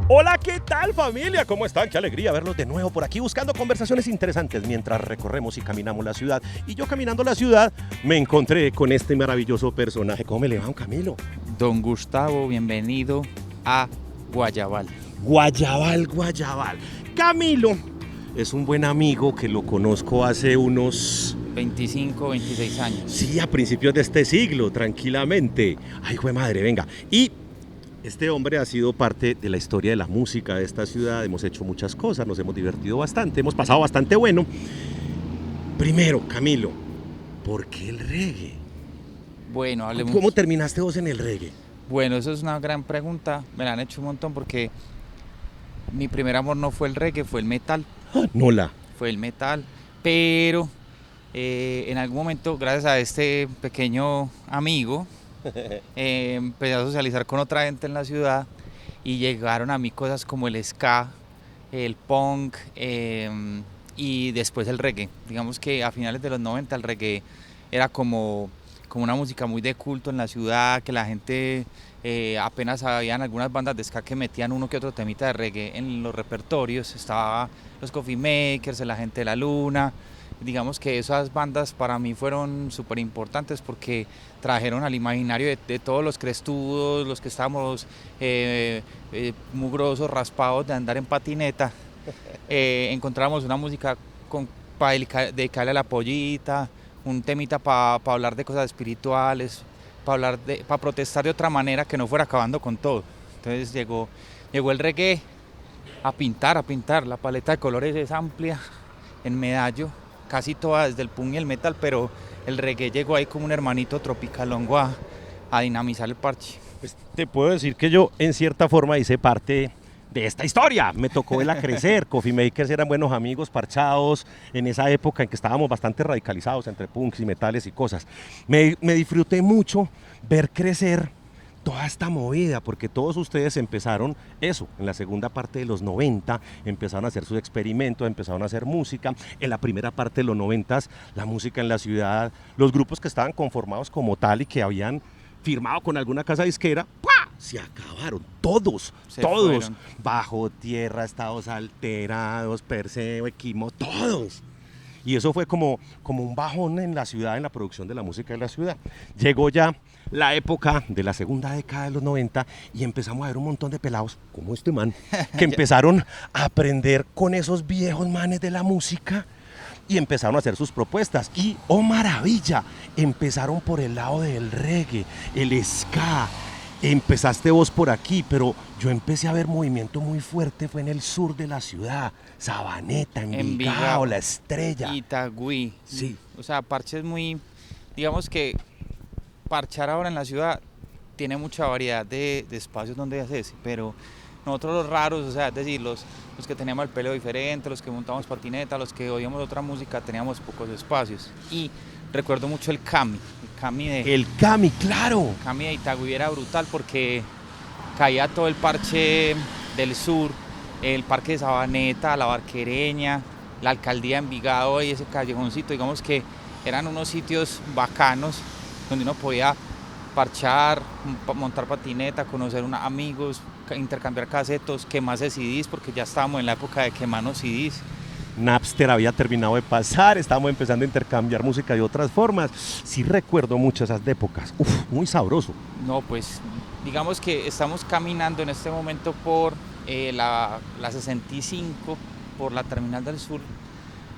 Hola, ¿qué tal, familia? ¿Cómo están? Qué alegría verlos de nuevo por aquí buscando conversaciones interesantes mientras recorremos y caminamos la ciudad. Y yo caminando la ciudad me encontré con este maravilloso personaje. ¿Cómo me le va, don Camilo? Don Gustavo, bienvenido a Guayabal. Guayabal, Guayabal. Camilo es un buen amigo que lo conozco hace unos... 25, 26 años. Sí, a principios de este siglo, tranquilamente. Ay, jue madre, venga. Y este hombre ha sido parte de la historia de la música de esta ciudad. Hemos hecho muchas cosas, nos hemos divertido bastante, hemos pasado bastante bueno. Primero, Camilo, ¿por qué el reggae? Bueno, hablemos. ¿Cómo terminaste vos en el reggae? Bueno, eso es una gran pregunta. Me la han hecho un montón porque mi primer amor no fue el reggae, fue el metal. Nola. Fue el metal, pero en algún momento, gracias a este pequeño amigo, empecé a socializar con otra gente en la ciudad y llegaron a mí cosas como el ska, el punk y después el reggae. Digamos que a finales de los 90 el reggae era como una música muy de culto en la ciudad, que la gente apenas habían algunas bandas de ska que metían uno que otro temita de reggae en los repertorios. Estaba los Coffee Makers, la gente de la Luna. Digamos que esas bandas para mí fueron súper importantes porque trajeron al imaginario de todos los crestudos, los que estábamos mugrosos, raspados de andar en patineta, encontramos una música para dedicarle a la pollita, un temita para hablar de cosas espirituales, para protestar de otra manera que no fuera acabando con todo. Entonces llegó el reggae a pintar, la paleta de colores es amplia, en Medallo, casi toda, desde el punk y el metal, pero el reggae llegó ahí como un hermanito tropicalongo a dinamizar el parche. Pues te puedo decir que yo en cierta forma hice parte de esta historia. Me tocó verla crecer. Coffee Makers eran buenos amigos, parchados, en esa época en que estábamos bastante radicalizados entre punks y metales y cosas. Me disfruté mucho ver crecer toda esta movida, porque todos ustedes empezaron eso, en la segunda parte de los 90, empezaron a hacer sus experimentos, empezaron a hacer música, en la primera parte de los 90, la música en la ciudad, los grupos que estaban conformados como tal y que habían firmado con alguna casa disquera, ¡pua!, se acabaron, todos, Fueron. Bajo Tierra, Estados Alterados, Perseo, Equimo, todos. Y eso fue como un bajón en la ciudad, en la producción de la música de la ciudad. Llegó ya la época de la segunda década de los 90 y empezamos a ver un montón de pelados, como este man, que empezaron a aprender con esos viejos manes de la música y empezaron a hacer sus propuestas. Y, oh maravilla, empezaron por el lado del reggae, el ska. Empezaste vos por aquí, pero yo empecé a ver movimiento muy fuerte, fue en el sur de la ciudad, Sabaneta, Envigado, La Estrella. Itagüí. Sí. O sea, parche es muy, digamos que parchar ahora en la ciudad tiene mucha variedad de espacios donde hacerse, pero nosotros los raros, o sea, es decir, los que teníamos el pelo diferente, los que montamos patineta, los que oíamos otra música, teníamos pocos espacios. Y recuerdo mucho el Cami El Cami, claro. El Cami de Itagüí era brutal porque caía todo el parche del sur, el parque de Sabaneta, la Barquereña, la alcaldía de Envigado y ese callejoncito, digamos que eran unos sitios bacanos donde uno podía parchar, montar patineta, conocer amigos, intercambiar casetos, quemarse CDs, porque ya estábamos en la época de quemarnos CDs. Napster había terminado de pasar, estábamos empezando a intercambiar música de otras formas. Sí recuerdo mucho esas épocas. Uf, muy sabroso. No, pues digamos que estamos caminando en este momento por la 65, por la Terminal del Sur.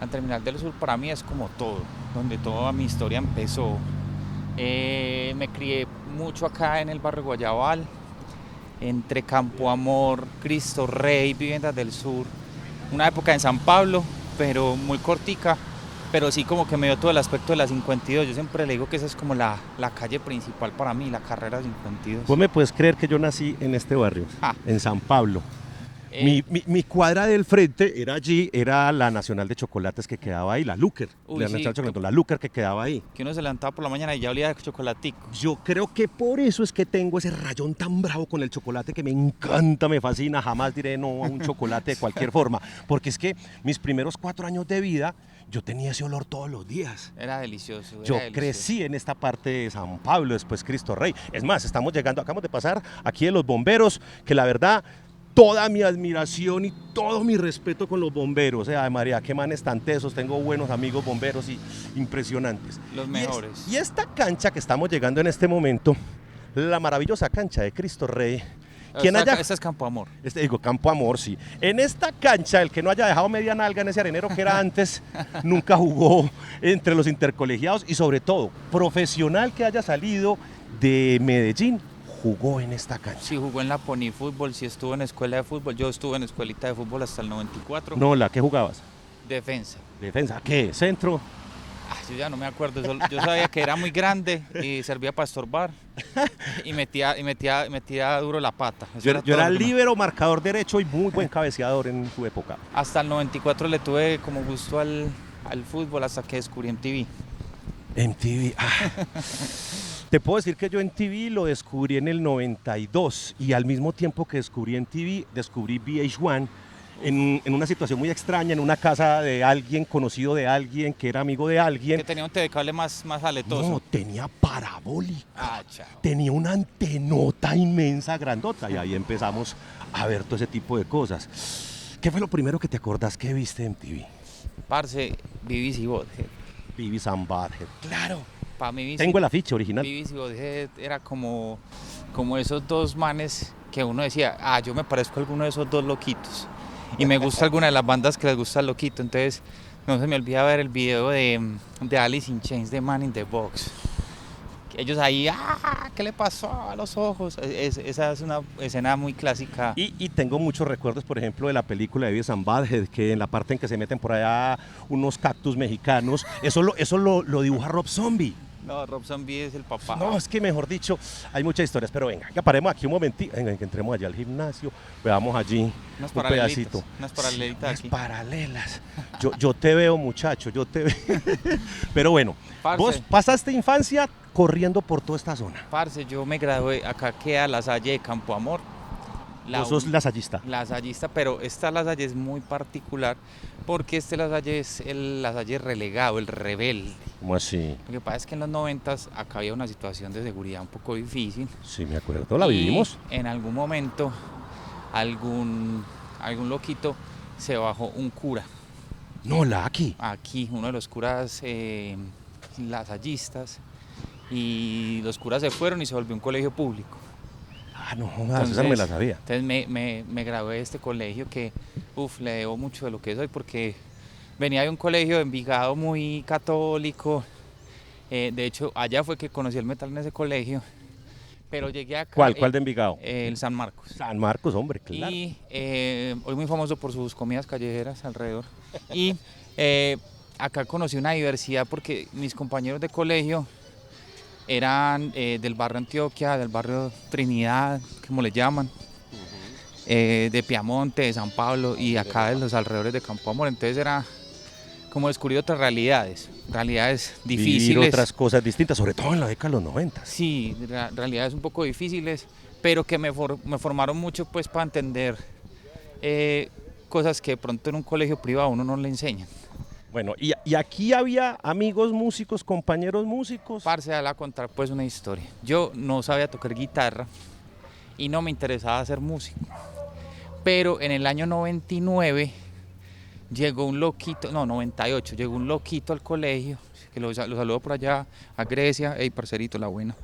La Terminal del Sur para mí es como todo, donde toda mi historia empezó. Me crié mucho acá en el barrio Guayabal, entre Campo Amor, Cristo Rey, Viviendas del Sur. Una época en San Pablo, pero muy cortica, pero sí como que me dio todo el aspecto de la 52. Yo siempre le digo que esa es como la calle principal para mí, la carrera 52. ¿Vos me puedes creer que yo nací en este barrio, en San Pablo? Mi cuadra del frente era allí, era la Nacional de Chocolates que quedaba ahí, la Luker. La Luker que quedaba ahí. Que uno se levantaba por la mañana y ya olía de chocolatico. Yo creo que por eso es que tengo ese rayón tan bravo con el chocolate que me encanta, me fascina. Jamás diré no a un chocolate de cualquier forma. Porque es que mis primeros 4 años de vida, yo tenía ese olor todos los días. Era delicioso. Yo crecí en esta parte de San Pablo, después Cristo Rey. Es más, acabamos de pasar aquí de los bomberos, que la verdad... toda mi admiración y todo mi respeto con los bomberos. O sea, María, qué manes tan tesos, tengo buenos amigos bomberos y impresionantes. Los mejores. Y esta cancha que estamos llegando en este momento, la maravillosa cancha de Cristo Rey. Esta es Campo Amor. Campo Amor, sí. En esta cancha, el que no haya dejado media nalga en ese arenero que era antes, nunca jugó entre los intercolegiados y sobre todo, profesional que haya salido de Medellín, jugó en esta cancha. Sí, jugó en la Pony Fútbol, sí estuvo en escuela de fútbol. Yo estuve en escuelita de fútbol hasta el 94. No, ¿la que jugabas? Defensa. ¿Defensa? ¿Qué? ¿Centro? Yo ya no me acuerdo, yo sabía que era muy grande y servía para estorbar y metía duro la pata. Yo era líbero, marcador derecho y muy buen cabeceador en su época. Hasta el 94 le tuve como gusto al fútbol hasta que descubrí MTV. MTV, Te puedo decir que yo MTV lo descubrí en el 92 y al mismo tiempo que descubrí MTV, descubrí VH1 en una situación muy extraña, en una casa de alguien, conocido de alguien, que era amigo de alguien. Que tenía un TV cable más aletoso. No, tenía parabólica. Chao. Tenía una antenota inmensa, grandota, y ahí empezamos a ver todo ese tipo de cosas. ¿Qué fue lo primero que te acordás que viste en MTV? Parce, BBC Bothead. Beavis and Butthead. Claro. Para mí, tengo el afiche original. BBC Bothead era como esos dos manes que uno decía, yo me parezco a alguno de esos dos loquitos. Y me gusta alguna de las bandas que les gusta el loquito. Entonces, no se me olvida ver el video de Alice in Chains, de Man in the Box. Ellos ahí, ¿qué le pasó a los ojos? Esa es una escena muy clásica. Y tengo muchos recuerdos, por ejemplo, de la película de Beavis and Butthead, que en la parte en que se meten por allá unos cactus mexicanos, eso lo dibuja Rob Zombie. No, Rob Zombie es el papá. No, es que mejor dicho, hay muchas historias, pero venga, que paremos aquí un momentito, venga, que entremos allá al gimnasio, veamos allí unas un pedacito. Unas paralelitas aquí. Paralelas. Yo te veo, muchacho, yo te veo. Pero bueno, Parce, vos pasaste infancia corriendo por toda esta zona. Parce, yo me gradué, acá queda La Salle de Campo Amor. Vos sos lasallista. Lasallista, pero esta La Salle es muy particular porque La Salle es el La Salle relegado, el rebelde. ¿Cómo así? Lo que pasa es que en los 90s acá había una situación de seguridad un poco difícil. Sí, me acuerdo, la vivimos. En algún momento, algún loquito se bajó un cura. No, aquí. Aquí, uno de los curas lasallistas, y los curas se fueron y se volvió un colegio público. No, esa no me la sabía. Entonces me gradué de este colegio que, le debo mucho de lo que soy porque venía de un colegio de Envigado muy católico. De hecho, allá fue que conocí el metal en ese colegio. Pero llegué acá. ¿Cuál de Envigado? El San Marcos. San Marcos, hombre, claro. Y hoy muy famoso por sus comidas callejeras alrededor. Y acá conocí una diversidad porque mis compañeros de colegio eran del barrio Antioquia, del barrio Trinidad, como le llaman, de Piamonte, de San Pablo y acá de los alrededores de Campo Amor. Entonces era como descubrir otras realidades difíciles. Vivir otras cosas distintas, sobre todo en la década de los 90. Sí, realidades un poco difíciles, pero que me formaron mucho pues para entender cosas que de pronto en un colegio privado uno no le enseñan. Bueno, y aquí había amigos músicos, compañeros músicos. Parce, a contar pues una historia. Yo no sabía tocar guitarra y no me interesaba ser músico. Pero en el año 99 llegó un loquito, 98, llegó un loquito al colegio, que lo saludo por allá a Grecia, parcerito, la buena.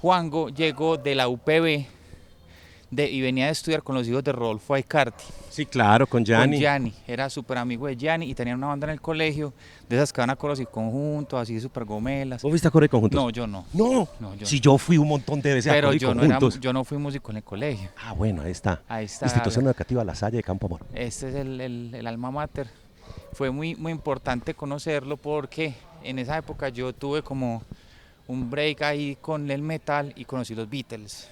Juango llegó de la UPB y venía a estudiar con los hijos de Rodolfo Aicardi. Sí, claro, con Gianni. Con Gianni, era súper amigo de Gianni y tenían una banda en el colegio, de esas que van a coros y conjuntos, así súper gomelas. ¿Vos fuiste a coro y conjuntos? No, yo no. No, yo si yo fui un montón de veces a coro y conjuntos. Yo no fui músico en el colegio. Bueno, ahí está. Ahí está. Institución Educativa La Salle de Campo Amor. Este es el alma mater. Fue muy importante conocerlo porque en esa época yo tuve como un break ahí con el metal y conocí los Beatles.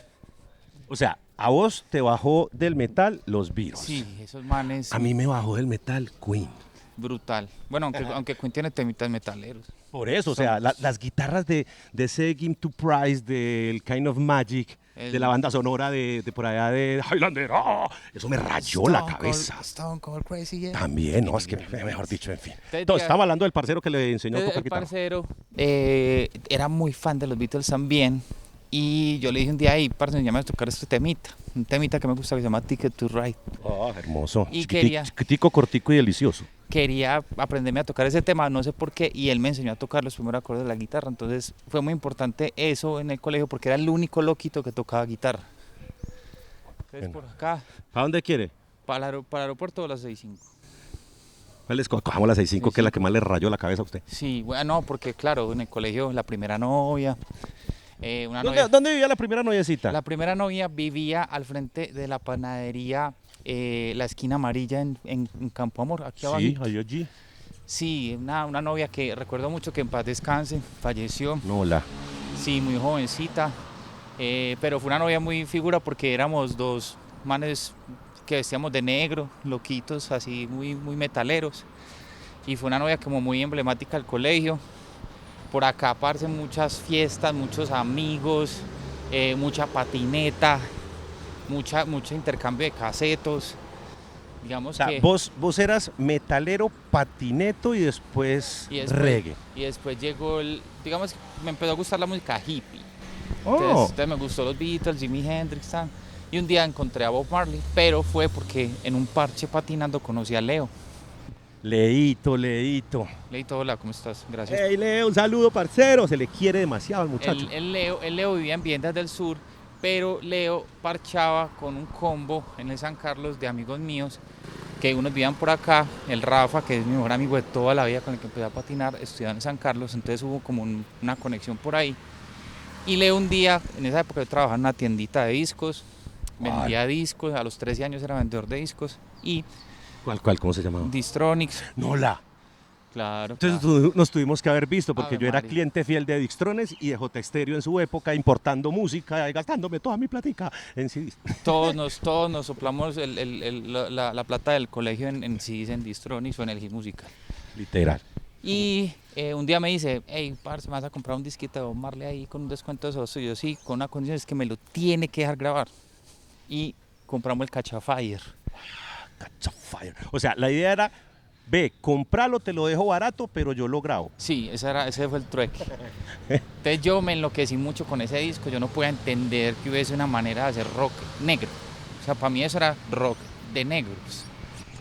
O sea, a vos te bajó del metal los Beatles. Sí, esos manes. A mí me bajó del metal Queen. Brutal. Bueno, aunque Queen tiene temitas metaleros. Por eso, o sea, las guitarras de ese Game to Prize, del Kind of Magic, de la banda sonora de por allá de Highlander, eso me rayó la cabeza. Stone Cold Crazy, yeah. También, no, es que mejor dicho, en fin. Entonces, estaba hablando del parcero que le enseñó a tocar guitarra. El parcero era muy fan de los Beatles también Y yo le dije un día, hey, parce, enséñame a tocar este temita. Un temita que me gusta que se llama Ticket to Ride. Oh, hermoso. Y quería, Chiquitico, cortico y delicioso. quería aprenderme a tocar ese tema, no sé por qué, y él me enseñó a tocar los primeros acordes de la guitarra. Entonces fue muy importante eso en el colegio porque era el único loquito que tocaba guitarra. Entonces por acá, ¿Para dónde quiere? para el aeropuerto de las 6:05. Cojamos la 6.5, que es la que más le rayó la cabeza a usted. Sí, bueno, no, porque claro, en el colegio la primera novia, una novia. ¿Dónde vivía la primera noviecita? La primera novia vivía al frente de la panadería, la esquina amarilla en Campo Amor, aquí abajo. Sí, allí. Sí, una novia que recuerdo mucho, que en paz descanse, falleció. No, la. Sí, muy jovencita, pero fue una novia muy figura porque éramos dos manes que vestíamos de negro, loquitos, así muy, muy metaleros. Y fue una novia como muy emblemática del colegio. Por acá, parce, muchas fiestas, muchos amigos, mucha patineta, mucho intercambio de casetos. Digamos O sea, que... vos eras metalero, patineto y después reggae. Y después llegó digamos que me empezó a gustar la música hippie. Oh. Entonces me gustó los Beatles, Jimi Hendrix, tal. Y un día encontré a Bob Marley, pero fue porque en un parche patinando conocí a Leo. Leito. Leito, hola, ¿cómo estás? Gracias. Hey, Leo, un saludo, parcero. Se le quiere demasiado al muchacho. El Leo vivía en Viviendas del Sur, pero Leo parchaba con un combo en el San Carlos de amigos míos, que unos vivían por acá. El Rafa, que es mi mejor amigo de toda la vida, con el que empecé a patinar, estudiaba en San Carlos, entonces hubo como una conexión por ahí. Y Leo un día, en esa época yo trabajaba en una tiendita de discos, vendía discos, a los 13 años era vendedor de discos, y ¿Cuál? ¿Cómo se llamaba? Distronics. No, la. Claro. Entonces nos tuvimos que haber visto porque Ave yo era María. cliente fiel de Dixtrones y de J Stereo en su época, importando música y gastándome toda mi platica en CDs. Todos nos soplamos la plata del colegio en CDs, en Distronics o en el Hit Musical. Literal. Y un día me dice, hey, parce, me vas a comprar un disquito de Bob Marley ahí con un descuento de eso. Y yo, sí, con una condición, es que me lo tiene que dejar grabar. Y compramos el Catch a Fire. Catch a Fire. O sea, la idea era, ve, compralo, te lo dejo barato, pero yo lo grabo. Sí, ese fue el trueque. Entonces yo me enloquecí mucho con ese disco. Yo no podía entender que hubiese una manera de hacer rock negro. O sea, para mí eso era rock de negros.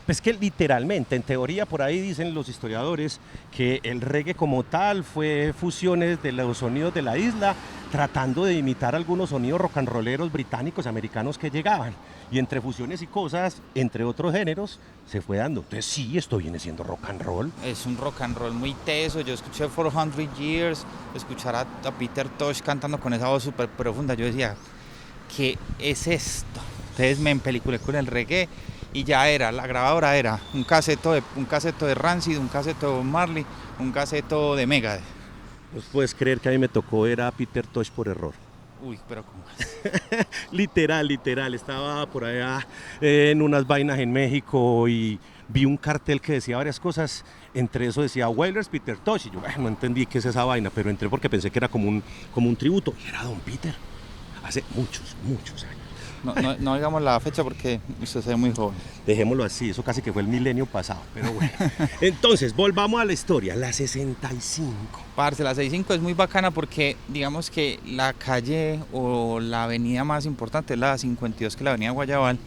Pues que literalmente, en teoría, por ahí dicen los historiadores que el reggae como tal fue fusiones de los sonidos de la isla, tratando de imitar algunos sonidos rock and rolleros británicos, americanos que llegaban. Y entre fusiones y cosas, entre otros géneros, se fue dando. Entonces sí, esto viene siendo rock and roll. Es un rock and roll muy teso. Yo escuché 400 Years, escuchar a Peter Tosh cantando con esa voz súper profunda. Yo decía, ¿qué es esto? Entonces me empeliculé con el reggae. Y ya la grabadora era un caseto de Rancid, un caseto de Bob Marley, un caseto de Megadeth. ¿Vos puedes creer que a mí me tocó ver a Peter Tosh por error? Uy, pero ¿cómo es? Literal, estaba por allá en unas vainas en México y vi un cartel que decía varias cosas, entre eso decía Wailers, Peter Tosh, y yo no entendí qué es esa vaina, pero entré porque pensé que era como un tributo, y era Don Peter, hace muchos años. No digamos la fecha porque usted se ve muy joven. Dejémoslo así, eso casi que fue el milenio pasado, pero bueno. Entonces, volvamos a la historia, la 65. Parce, la 65 es muy bacana porque digamos que la calle o la avenida más importante es la 52, que es la avenida Guayabal,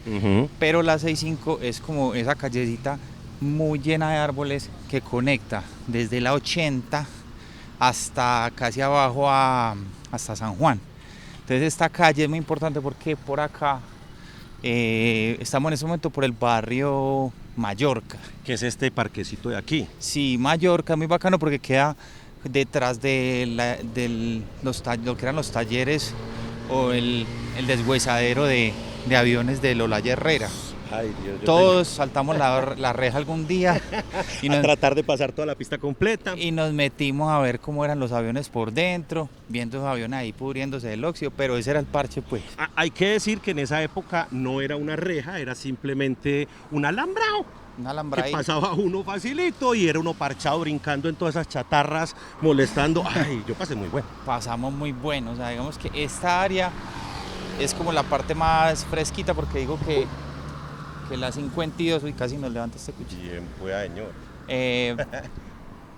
pero la 65 es como esa callecita muy llena de árboles que conecta desde la 80 hasta casi abajo hasta San Juan. Entonces esta calle es muy importante porque por acá estamos en este momento por el barrio Mallorca. ¿Qué es este parquecito de aquí? Sí, Mallorca es muy bacano porque queda detrás de lo que eran los talleres o el deshuesadero de aviones de Olaya Herrera. Ay, Dios, Todos saltamos la reja algún día y a tratar de pasar toda la pista completa. Y nos metimos a ver cómo eran los aviones por dentro, viendo esos aviones ahí pudriéndose del óxido, pero ese era el parche, pues. Hay que decir que en esa época no era una reja, era simplemente un alambrado. Un alambrado. Que pasaba uno facilito y era uno parchado brincando en todas esas chatarras, molestando. Ay, yo pasé muy bueno. Pasamos muy bueno, o sea, digamos que esta área es como la parte más fresquita porque digo que la 52, uy, casi nos levanta este cuchillo. Bien, pues, señor.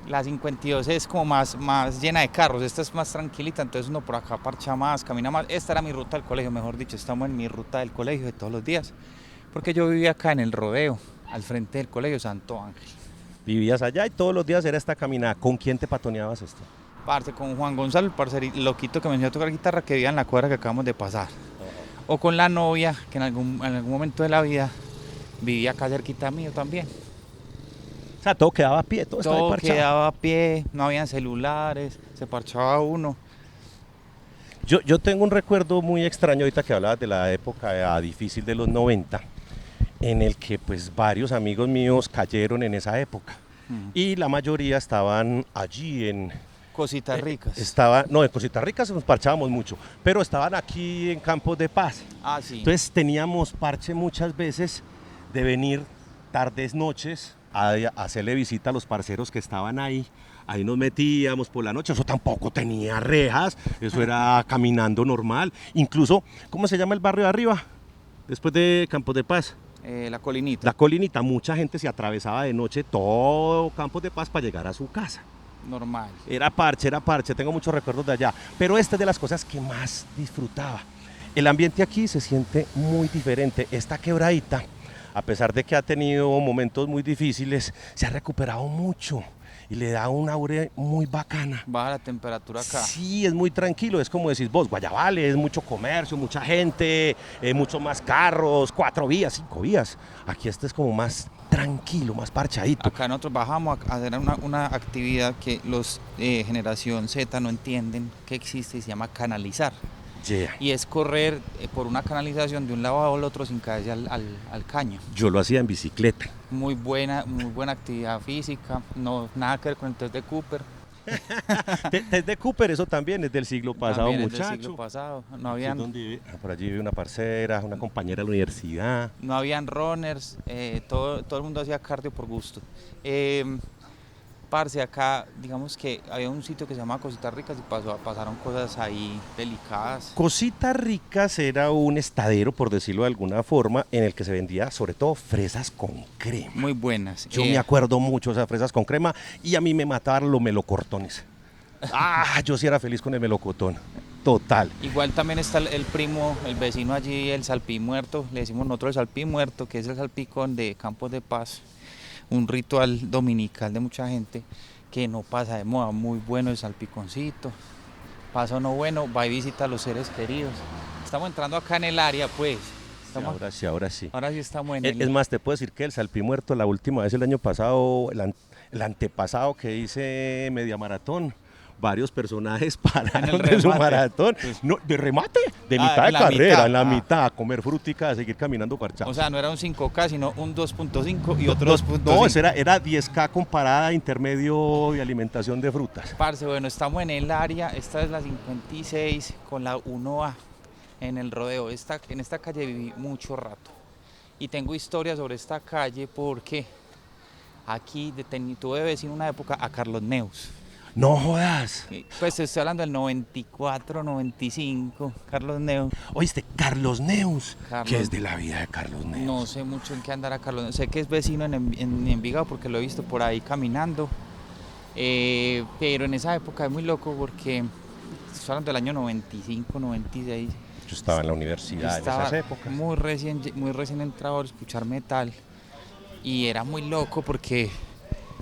La 52 es como más llena de carros, esta es más tranquilita, entonces uno por acá parcha más, camina más. Esta era mi ruta del colegio, mejor dicho, estamos en mi ruta del colegio de todos los días, porque yo vivía acá en el Rodeo, al frente del colegio Santo Ángel. Vivías allá y todos los días era esta caminada. ¿Con quién te patoneabas esto? Parce, con Juan Gonzalo, el parcerito loquito que me enseñó a tocar guitarra, que vivía en la cuadra que acabamos de pasar. O con la novia, que en algún momento de la vida vivía acá cerquita mío también. O sea, todo quedaba a pie, todo estaba ahí Todo parchado. quedaba a pie, no habían celulares, se parchaba uno. Yo tengo un recuerdo muy extraño ahorita que hablabas de la época difícil de los 90, en el que pues varios amigos míos cayeron en esa época. Y la mayoría estaban allí en... Cositas ricas. No, en Cositas Ricas nos parchábamos mucho, pero estaban aquí en Campos de Paz. Ah, sí. Entonces teníamos parche muchas veces de venir tardes, noches, a hacerle visita a los parceros que estaban ahí. Ahí nos metíamos por la noche, eso tampoco tenía rejas, eso era caminando normal. Incluso, ¿cómo se llama el barrio de arriba? Después de Campos de Paz. La Colinita. La Colinita, mucha gente se atravesaba de noche todo Campos de Paz para llegar a su casa. Normal. Era parche, tengo muchos recuerdos de allá, pero esta es de las cosas que más disfrutaba. El ambiente aquí se siente muy diferente, esta quebradita, a pesar de que ha tenido momentos muy difíciles, se ha recuperado mucho y le da una aura muy bacana. Baja la temperatura acá. Sí, es muy tranquilo, es como decís vos, Guayabales, mucho comercio, mucha gente, muchos más carros, 4 vías, 5 vías. Aquí este es como más tranquilo, más parchadito. Acá nosotros bajamos a hacer una actividad que los generación Z no entienden que existe y se llama canalizar. Yeah. Y es correr por una canalización de un lado al otro sin caerse al caño. Yo lo hacía en bicicleta. Muy buena actividad física, no nada que ver con el test de Cooper. Test de Cooper, eso también es del siglo pasado, También es muchacho. del siglo pasado. Por allí vive una parcera, una compañera de la universidad. No habían runners, todo el mundo hacía cardio por gusto. Parce, acá, digamos que había un sitio que se llama Cositas Ricas y pasaron cosas ahí delicadas. Cositas Ricas era un estadero, por decirlo de alguna forma, en el que se vendía sobre todo fresas con crema. Muy buenas. Yo me acuerdo mucho de esas fresas con crema y a mí me mataban los melocortones. Yo sí era feliz con el melocotón. Total. Igual también está el primo, el vecino allí, el salpimuerto, le decimos nosotros el salpimuerto, que es el salpicón de Campos de Paz. Un ritual dominical de mucha gente que no pasa de moda, muy bueno el salpiconcito, pasa uno bueno, va y visita a los seres queridos. Estamos entrando acá en el área, pues. Ahora sí. Ahora sí estamos en el... Es más, te puedo decir que el salpimuerto, la última vez el año pasado, el antepasado que hice media maratón, varios personajes pararon de su maratón, no, de remate, de mitad de carrera, en la mitad, a comer frutica, a seguir caminando parchados. O sea, no era un 5K, sino un 2.5 y otro 2.5. No, era 10K con parada intermedio de alimentación de frutas. Parce, bueno, estamos en el área, esta es la 56 con la 1A en el Rodeo. En esta calle viví mucho rato y tengo historias sobre esta calle porque aquí tuve vecino una época a Carlos Neus. No jodas. Pues estoy hablando del 94, 95, Carlos Neus. Oíste, Carlos Neus. ¿Qué es de la vida de Carlos Neus? No sé mucho en qué andará Carlos Neus. Sé que es vecino en Envigado porque lo he visto por ahí caminando. Pero en esa época es muy loco porque estoy hablando del año 95, 96. Yo estaba en la universidad en esas épocas. Muy recién entrado a escuchar metal. Y era muy loco porque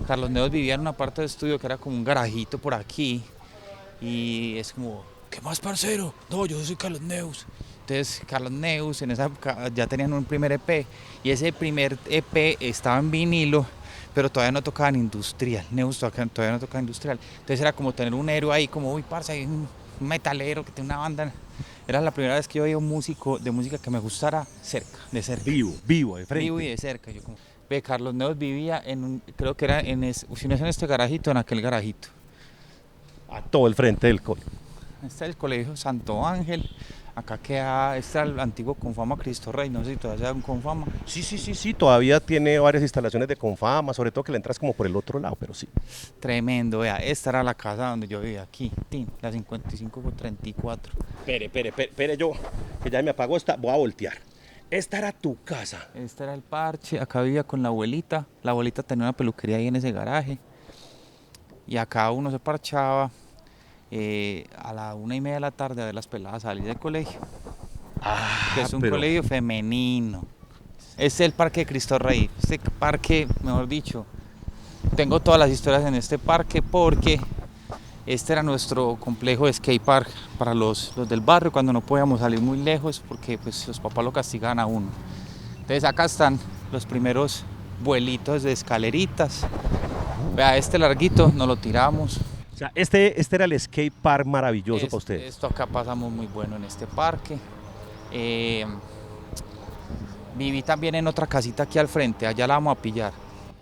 Carlos Neus vivía en una parte del estudio que era como un garajito por aquí y es como, ¿qué más, parcero? No, yo soy Carlos Neus. Entonces Carlos Neus en esa época ya tenían un primer EP y ese primer EP estaba en vinilo, pero todavía no tocaban industrial. Neus todavía no tocaba industrial. Entonces era como tener un héroe ahí, como, uy, parce, hay un metalero que tiene una banda. Era la primera vez que yo veía un músico de música que me gustara de cerca. Vivo, de frente. Vivo y de cerca. Yo como... Carlos Neus vivía creo que era si no es en este garajito, en aquel garajito. A todo el frente del colegio. Este es el colegio Santo Ángel. Acá queda, este era el antiguo Confama Cristo Rey, no sé si todavía sea un Confama. Sí, todavía tiene varias instalaciones de Confama, sobre todo que le entras como por el otro lado, pero sí. Tremendo, vea, esta era la casa donde yo vivía aquí, la 55 con 34. Espere yo, que ya me apagó esta, voy a voltear. Esta era tu casa. Este era el parche, acá vivía con la abuelita tenía una peluquería ahí en ese garaje. y acá uno se parchaba a la 1:30 de la tarde a ver las peladas salir del colegio, que es un colegio femenino. Este es el Parque de Cristo Rey. Este parque, mejor dicho, tengo todas las historias en este parque porque este era nuestro complejo de skate park para los del barrio cuando no podíamos salir muy lejos porque pues, los papás lo castigaban a uno. Entonces acá están los primeros vuelitos de escaleritas. Vea, este larguito nos lo tiramos. O sea, este era el skate park maravilloso para ustedes. Esto acá pasamos muy bueno en este parque. Viví también en otra casita aquí al frente, allá la vamos a pillar.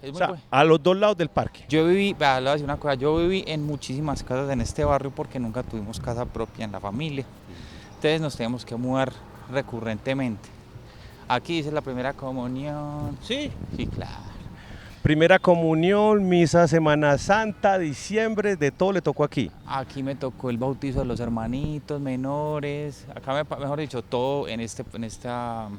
Es O sea, a los dos lados del parque. Yo viví, vea, le voy a decir una cosa, yo viví en muchísimas casas en este barrio porque nunca tuvimos casa propia en la familia. Entonces nos teníamos que mudar recurrentemente. Aquí dice la primera comunión. Sí. Sí, claro. Primera comunión, misa, Semana Santa, diciembre, de todo le tocó aquí. Aquí me tocó el bautizo de los hermanitos menores. Acá, mejor dicho, todo en esta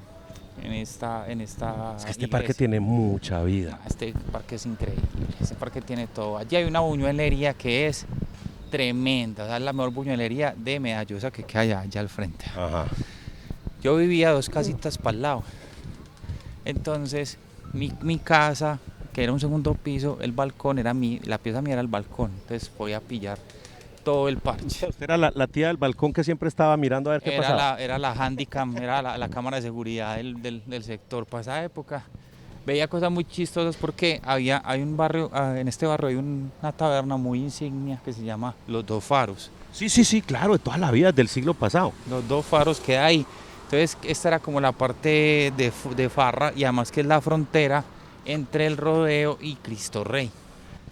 Es que este iglesia. parque tiene mucha vida. Este parque es increíble, este parque tiene todo. Allí hay una buñuelería que es tremenda, o sea, es la mejor buñuelería de Medallosa que queda allá al frente. Ajá. Yo vivía 2 casitas para el lado, entonces mi casa, que era un segundo piso, el balcón era la pieza mía era el balcón, entonces podía pillar todo el parche. Usted era la tía del balcón que siempre estaba mirando a ver qué pasaba. Era la handicam, era la cámara de seguridad del sector para esa época. Veía cosas muy chistosas porque hay un barrio, en este barrio hay una taberna muy insignia que se llama Los Dos Faros. Sí, claro, de toda la vida, del siglo pasado. Los Dos Faros que hay. Entonces esta era como la parte de farra y además que es la frontera entre el Rodeo y Cristo Rey.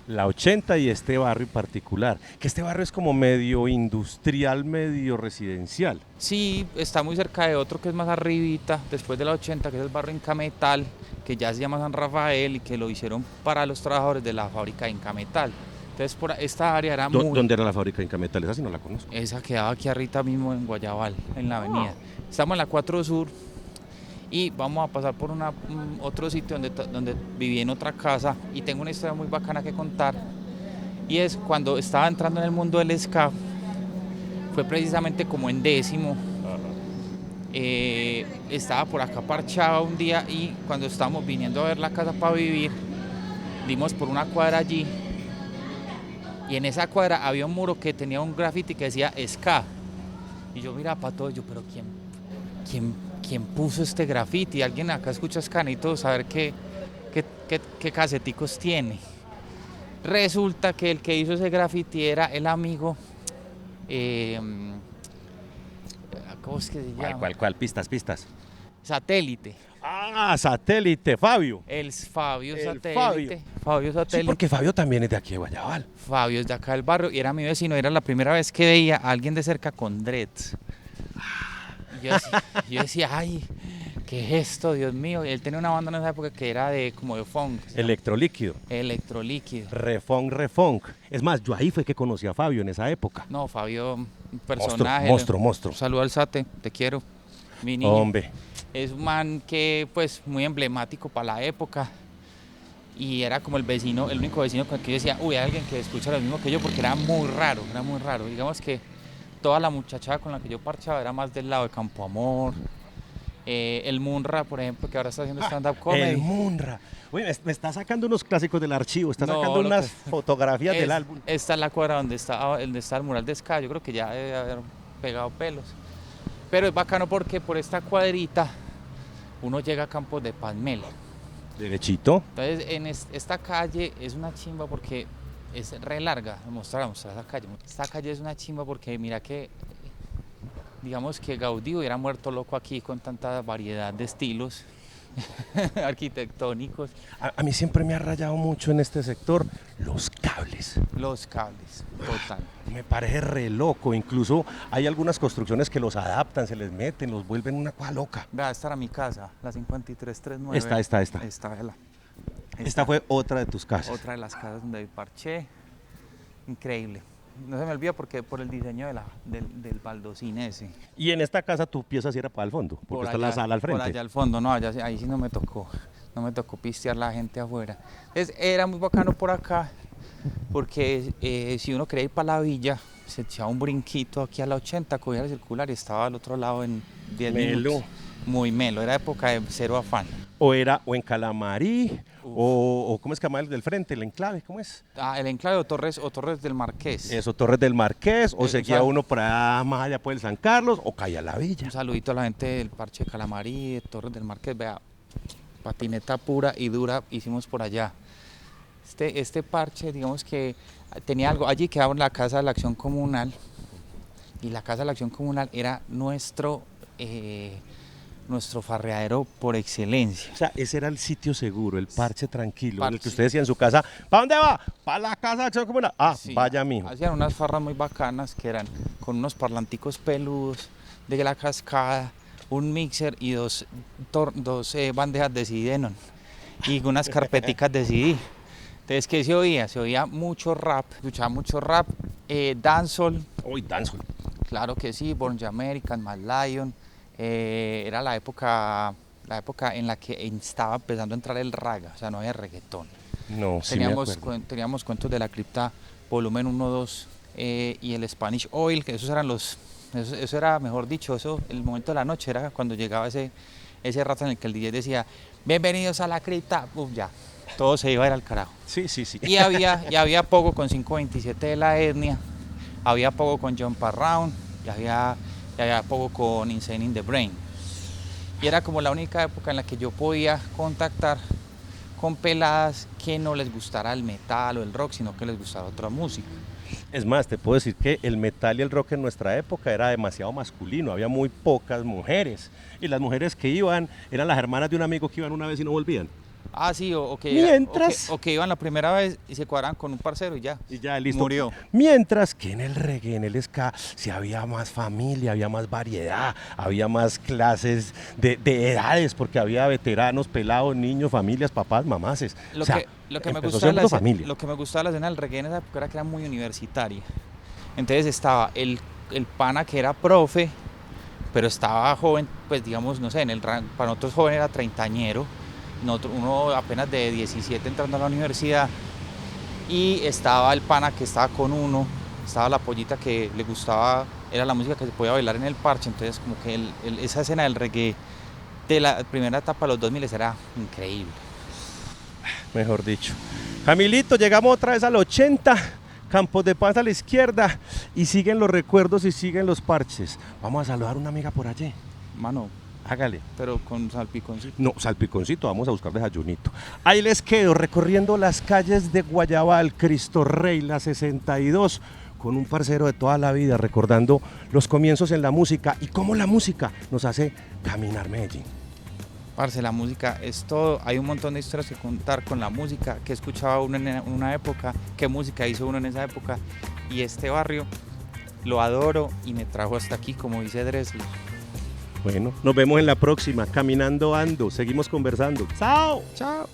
La 80 y este barrio en particular, que este barrio es como medio industrial, medio residencial. Sí, está muy cerca de otro que es más arribita, después de la 80, que es el barrio Incametal, que ya se llama San Rafael y que lo hicieron para los trabajadores de la fábrica de Incametal. Entonces por esta área era muy... ¿Dónde era la fábrica de Incametal? Esa sí no la conozco. Esa quedaba aquí arriba mismo en Guayabal, en la avenida. Estamos en la 4 Sur y vamos a pasar por otro sitio donde viví en otra casa y tengo una historia muy bacana que contar. Y es cuando estaba entrando en el mundo del ska, fue precisamente como en 10º. Estaba por acá parchado un día y cuando estábamos viniendo a ver la casa para vivir, dimos por una cuadra allí y en esa cuadra había un muro que tenía un graffiti que decía ska. Y yo miraba para todo, pero ¿quién puso este graffiti? Alguien acá escucha ska, necesito saber qué caseticos tiene. Resulta que el que hizo ese graffiti era el amigo, ¿cómo es que se llama? ¿Cuál? Pistas. Satélite. Ah, Satélite, Fabio. El Fabio El Satélite. Fabio Sí, Satélite. porque Fabio también es de aquí de Guayabal. Fabio es de acá del barrio y era mi vecino. Era la primera vez que veía a alguien de cerca con dreads. Y yo decía, ay, ¿qué es esto, Dios mío? Y él tenía una banda en esa época que era como de funk. Electrolíquido. Electrolíquido. Refunk. Es más, yo ahí fue que conocí a Fabio en esa época. No, Fabio, un personaje. Monstruo. Saludo al Sate, te quiero, mi niño. Hombre. Es un man que, pues, muy emblemático para la época. Y era como el único vecino con el que yo decía, uy, hay alguien que escucha lo mismo que yo, porque era muy raro. Digamos que toda la muchachada con la que yo parchaba era más del lado de Campo Amor. El Munra, por ejemplo, que ahora está haciendo stand-up comedy. El Munra. Oye, me está sacando unos clásicos del archivo, está No, sacando unas fotografías del álbum. Esta es la cuadra donde está el mural de ska, yo creo que ya debe haber pegado pelos. Pero es bacano porque por esta cuadrita uno llega a Campos de Palmel. Derechito. Entonces en esta calle es una chimba porque es re larga, mostrar esa calle. Esta calle es una chimba porque mira que, digamos que Gaudí hubiera muerto loco aquí con tanta variedad de estilos arquitectónicos. A mí siempre me ha rayado mucho en este sector los cables. Los cables, total. Me parece re loco, incluso hay algunas construcciones que los adaptan, se les meten, los vuelven una cosa loca. Vea, esta era mi casa, la 5339. Esta. Esta fue otra de tus casas. Otra de las casas donde parché. Increíble. No se me olvida porque por el diseño del baldocín ese. Y en esta casa tu pieza sí era para el fondo, porque está la sala al frente. Por allá al fondo, no, ahí sí no me tocó pistear la gente afuera. Entonces era muy bacano por acá porque si uno quería ir para la villa, se echaba un brinquito aquí a la 80, cogía el circular y estaba al otro lado en 10 Melo. minutos. Muy melo, era época de cero afán. O en Calamarí, o ¿cómo es que llama el del frente? El enclave, ¿cómo es? El enclave o Torres del Marqués. Eso, Torres del Marqués, o seguía exacto. uno por allá más allá por el San Carlos, o caía a la villa. Un saludito a la gente del Parche de Calamarí, de Torres del Marqués, vea, patineta pura y dura hicimos por allá. Este parche, digamos que tenía algo, allí quedaba la Casa de la Acción Comunal, y la Casa de la Acción Comunal era nuestro farreadero por excelencia. O sea, ese era el sitio seguro, el parche tranquilo, Parche. el que usted decía en su casa, ¿para dónde va? ¿Para la casa de Acción Comunal? Ah, Sí, vaya mijo. hacían unas farras muy bacanas que eran con unos parlanticos peludos de la cascada, un mixer y dos bandejas de CD Denon y unas carpeticas de CD. Entonces, ¿qué se oía? Se oía mucho rap, escuchaba mucho rap, dancehall, Uy, dancehall. claro que sí, Born American, Mad Lion. Era la época en la que estaba empezando a entrar el raga, o sea, no había reggaetón. No, sí me acuerdo. Teníamos Cuentos de la Cripta, volumen 1, 2 y el Spanish Oil, que esos eran eso era, mejor dicho, el momento de la noche era cuando llegaba ese rato en el que el DJ decía, bienvenidos a la cripta, ya, todo se iba a ir al carajo. Sí. Y había poco con 527 de la etnia, había poco con John Parround, y había poco con Insane in the Brain. Y era como la única época en la que yo podía contactar con peladas que no les gustara el metal o el rock, sino que les gustara otra música. Es más, te puedo decir que el metal y el rock en nuestra época era demasiado masculino, había muy pocas mujeres. Y las mujeres que iban eran las hermanas de un amigo que iban una vez y no volvían. Ah, sí, o que iban la primera vez y se cuadraban con un parcero y ya listo. Murió. Mientras que en el reggae, en el ska, sí había más familia, había más variedad, había más clases de edades, porque había veteranos, pelados, niños, familias, papás, mamases. Lo que me gustaba de la escena del reggae en esa época era que era muy universitaria. Entonces estaba el pana que era profe, pero estaba joven, pues digamos, no sé, para nosotros joven era treintañero, uno apenas de 17 entrando a la universidad, y estaba el pana que estaba con uno, estaba la pollita que le gustaba, era la música que se podía bailar en el parche. Entonces como que esa escena del reggae de la primera etapa de los 2000 era increíble. Mejor dicho. Camilito, llegamos otra vez al 80, Campos de Paz a la izquierda, y siguen los recuerdos y siguen los parches. Vamos a saludar a una amiga por allí. Mano, hágale. Pero con salpiconcito. No, salpiconcito, vamos a buscar desayunito. Ahí les quedo recorriendo las calles de Guayabal, Cristo Rey, la 62, con un parcero de toda la vida, recordando los comienzos en la música y cómo la música nos hace caminar Medellín. Parce, la música es todo, hay un montón de historias que contar con la música, que escuchaba uno en una época, qué música hizo uno en esa época, y este barrio lo adoro y me trajo hasta aquí, como dice Dressler. Bueno, nos vemos en la próxima, Caminando Ando, seguimos conversando. ¡Chao! Chao.